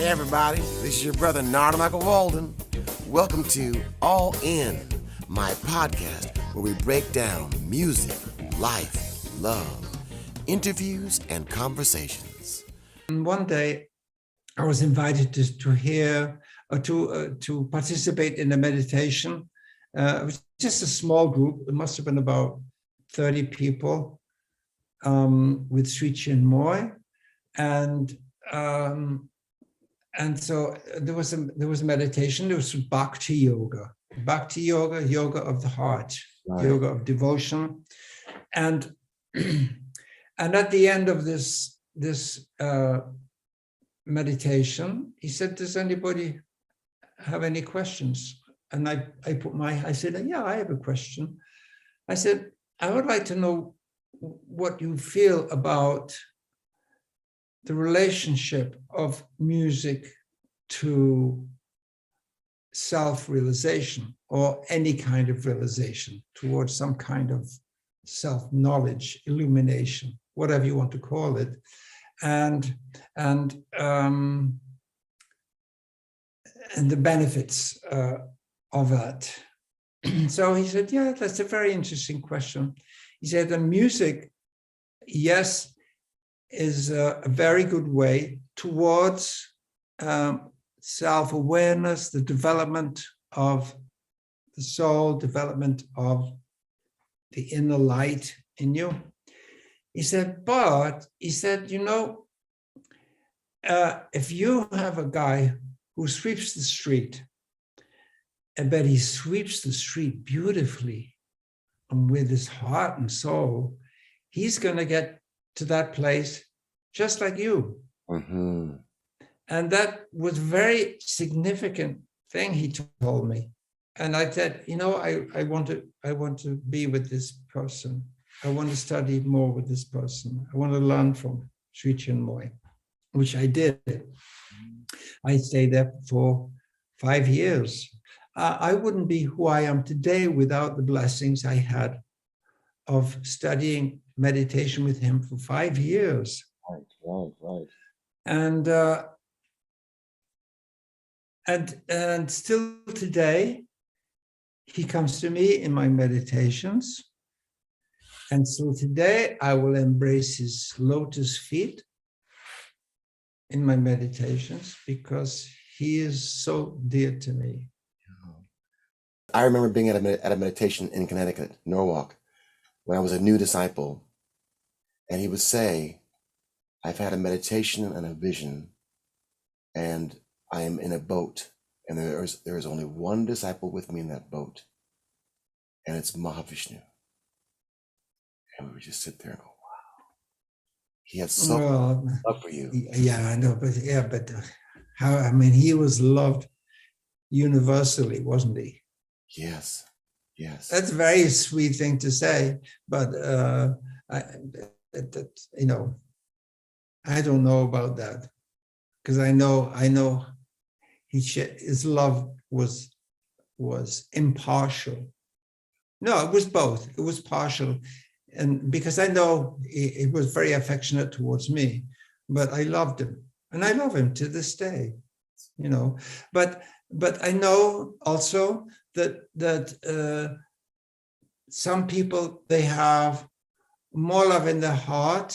Hey everybody, this is your brother Narada McLaughlin. Welcome to All In, my podcast where we break down music, life, love, interviews, and conversations. And one day I was invited to hear or to participate in a meditation. It was just a small group. It must have been about 30 people with Sri Chinmoy. And so there was a meditation. There was bhakti yoga, yoga of the heart, right. Yoga of devotion, and at the end of this meditation, he said, "Does anybody have any questions?" And I said, "Yeah, I have a question." I said, "I would like to know what you feel about the relationship of music to self-realization or any kind of realization towards some kind of self-knowledge, illumination, whatever you want to call it, and the benefits of that." So he said, "Yeah, that's a very interesting question." He said, "The music, yes, is a very good way towards self-awareness, the development of the soul, development of the inner light in you." He said, "But," he said, if you have a guy who sweeps the street, I bet he sweeps the street beautifully and with his heart and soul, he's going to get to that place just like you." Mm-hmm. And that was a very significant thing he told me. And I said, I want to be with this person. I want to study more with this person. I want to learn from Sri Chinmoy, which I did. I stayed there for 5 years. I wouldn't be who I am today without the blessings I had of studying meditation with him for 5 years. Right. And still today, he comes to me in my meditations. And still today, I will embrace his lotus feet in my meditations because he is so dear to me. I remember being at a meditation in Connecticut, Norwalk, when I was a new disciple, and he would say, "I've had a meditation and a vision, and I am in a boat, and there is only one disciple with me in that boat, and it's Mahavishnu." And we would just sit there and go, "Wow, he had so much love for you." Yeah, I know, but he was loved universally, wasn't he? Yes. That's a very sweet thing to say, but I don't know about that, because I know his love was impartial. No, it was both. It was partial, and because I know he was very affectionate towards me, but I loved him, and I love him to this day. But I know also that some people, they have more love in their heart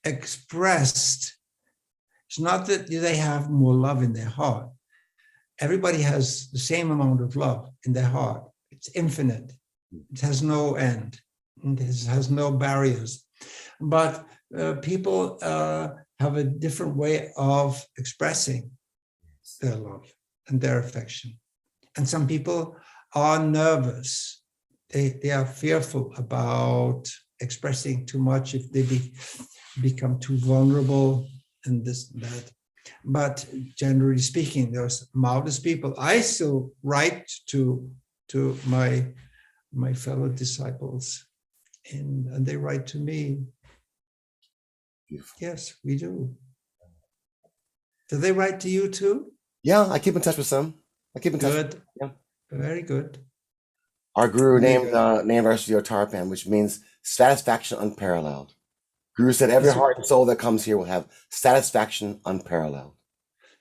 expressed. It's not that they have more love in their heart. Everybody has the same amount of love in their heart. It's infinite. It has no end. It has no barriers. But people have a different way of expressing their love and their affection. And some people are nervous. They are fearful about expressing too much if they become too vulnerable and this and that. But generally speaking, those modest people, I still write to my fellow disciples, and they write to me. Beautiful. Yes, we do. Do they write to you too? Yeah, I keep in touch with some. Good. Yeah. Very good. Our guru named our studio Tarpan, which means satisfaction unparalleled. Guru said every heart and soul that comes here will have satisfaction unparalleled.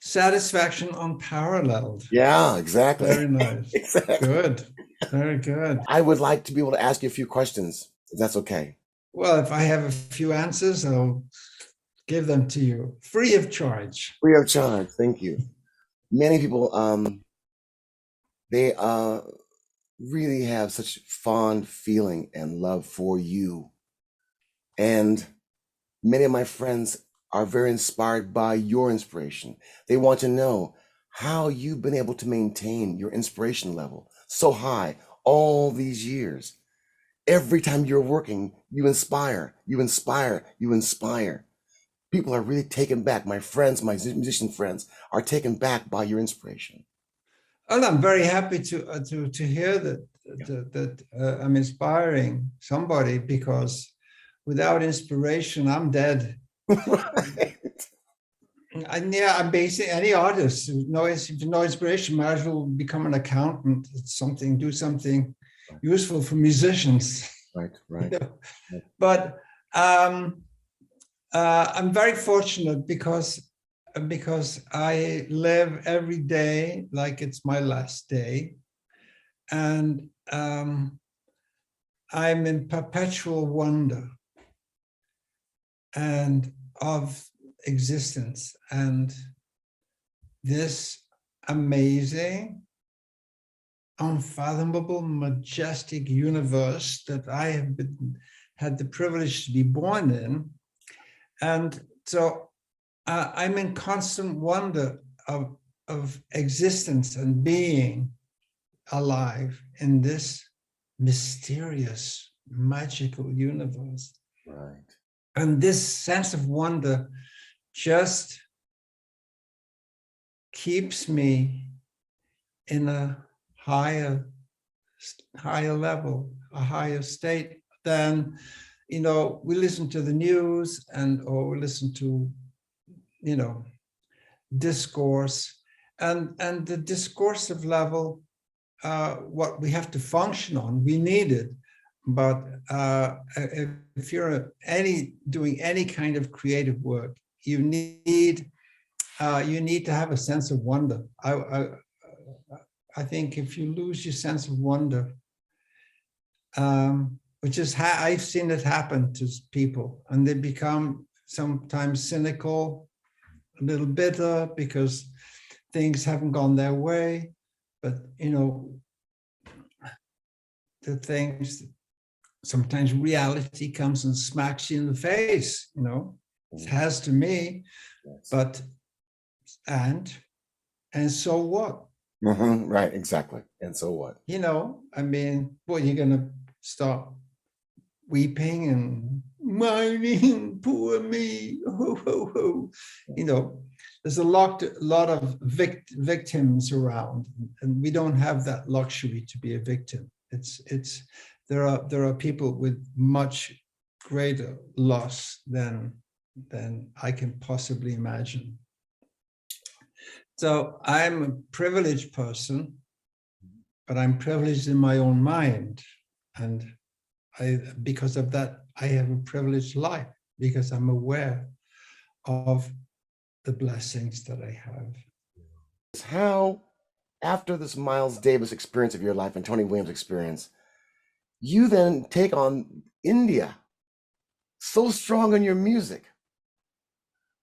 satisfaction unparalleled. Yeah, exactly. Very nice. Exactly. Good. Very good. I would like to be able to ask you a few questions, if that's okay. Well, if I have a few answers, I'll give them to you free of charge. Free of charge. Thank you. Many people, they really have such fond feeling and love for you. And many of my friends are very inspired by your inspiration. They want to know how you've been able to maintain your inspiration level so high all these years. Every time you're working, you inspire, you inspire, you inspire. People are really taken back. My friends, my musician friends, are taken back by your inspiration. And I'm very happy to hear that I'm inspiring somebody, because without inspiration, I'm dead. Right. And yeah, I'm basically any artist with no inspiration might as well become an accountant. It's something, do something useful for musicians. Right, right. You know? But I'm very fortunate because I live every day like it's my last day, and I'm in perpetual wonder and of existence and this amazing, unfathomable, majestic universe that I have had the privilege to be born in. And so I'm in constant wonder of existence and being alive in this mysterious, magical universe. Right. And this sense of wonder just keeps me in a higher level, a higher state than, you know, we listen to the news or we listen to, you know, discourse, and the discursive level, what we have to function on, we need it. But if you're doing any kind of creative work, you need to have a sense of wonder. I think if you lose your sense of wonder, which is I've seen it happen to people, and they become sometimes cynical, a little bitter because things haven't gone their way. But you know, the things, sometimes reality comes and smacks you in the face, you know. It has to me. Yes. But and so what? Mm-hmm. Right, exactly. And so what? You know, I mean, what, you're gonna start weeping and whining, poor me, ho, ho, ho. You know, there's a lot of victims around, and we don't have that luxury to be a victim. There are people with much greater loss than I can possibly imagine. So I'm a privileged person, but I'm privileged in my own mind. And because of that, I have a privileged life, because I'm aware of the blessings that I have. How, after this Miles Davis experience of your life and Tony Williams experience, you then take on India, so strong in your music,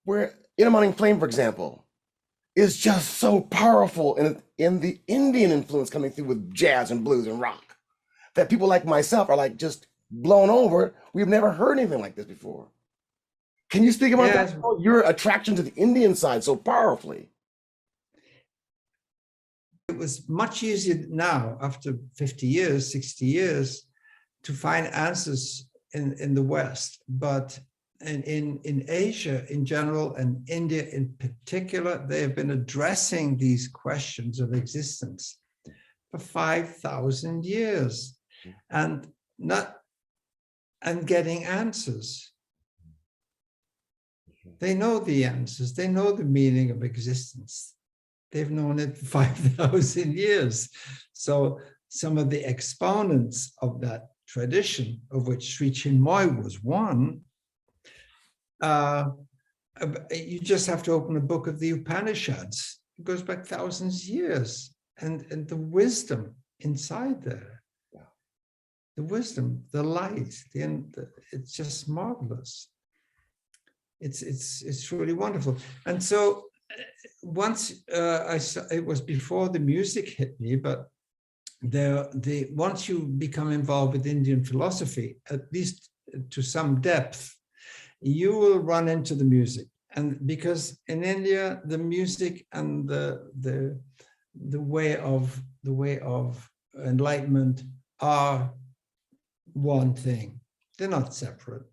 where In a Morning Flame, for example, is just so powerful in the Indian influence coming through with jazz and blues and rock, that people like myself are like just blown over. We've never heard anything like this before. Can you speak about that? Your attraction to the Indian side so powerfully. It was much easier now, after 50 years, 60 years, to find answers in the West. But in Asia in general, and India in particular, they have been addressing these questions of existence for 5,000 years and getting answers. They know the answers. They know the meaning of existence. They've known it for 5,000 years. So some of the exponents of that tradition, of which Sri Chinmoy was one, You just have to open a book of the Upanishads. It goes back thousands of years, and the wisdom inside there, the wisdom, the light, it's just marvelous. It's really wonderful. And so once it was before the music hit me, but once you become involved with Indian philosophy, at least to some depth, you will run into the music. And because in India, the music and the way of enlightenment are one thing. They're not separate.